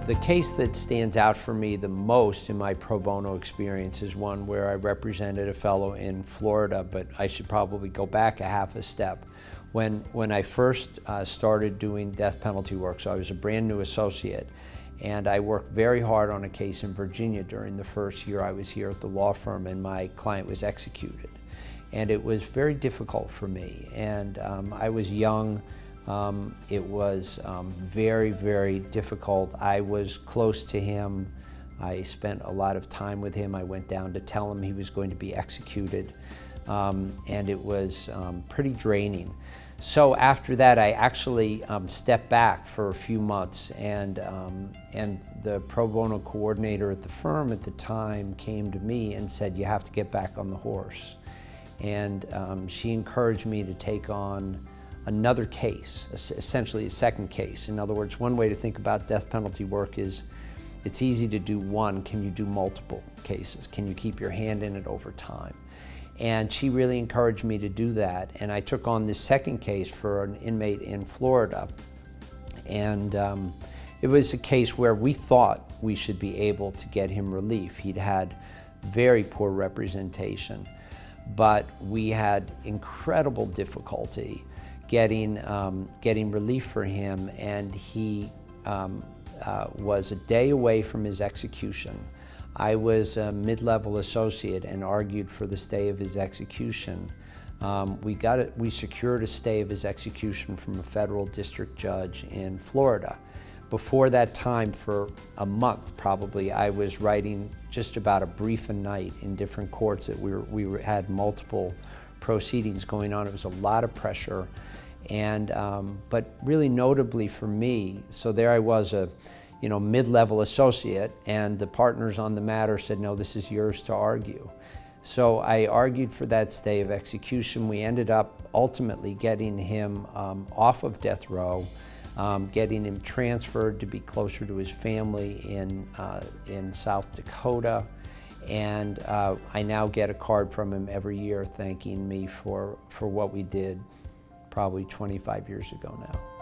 The case that stands out for me the most in my pro bono experience is one where I represented a fellow in Florida, but I should probably go back a half a step. When I first started doing death penalty work, so I was a brand new associate, and I worked very hard on a case in Virginia during the first year I was here at the law firm, and my client was executed. And it was very difficult for me, and I was young. It was very, very difficult. I was close to him. I spent a lot of time with him. I went down to tell him he was going to be executed, and it was pretty draining. So after that, I actually stepped back for a few months, and the pro bono coordinator at the firm at the time came to me and said, "You have to get back on the horse." And she encouraged me to take on another case, essentially a second case. In other words, one way to think about death penalty work is it's easy to do one. Can you do multiple cases? Can you keep your hand in it over time? And she really encouraged me to do that. And I took on this second case for an inmate in Florida. And it was a case where we thought we should be able to get him relief. He'd had very poor representation, but we had incredible difficulty getting relief for him, and he was a day away from his execution. I was a mid-level associate and argued for the stay of his execution. We secured a stay of his execution from a federal district judge in Florida. Before that time, for a month probably, I was writing just about a brief a night in different courts that we had multiple proceedings going on. It was a lot of pressure, and but really notably for me, so there I was, a mid-level associate, and the partners on the matter said, "No, this is yours to argue." So I argued for that stay of execution. We ended up ultimately getting him off of death row, getting him transferred to be closer to his family in South Dakota, and I now get a card from him every year thanking me for what we did probably 25 years ago now.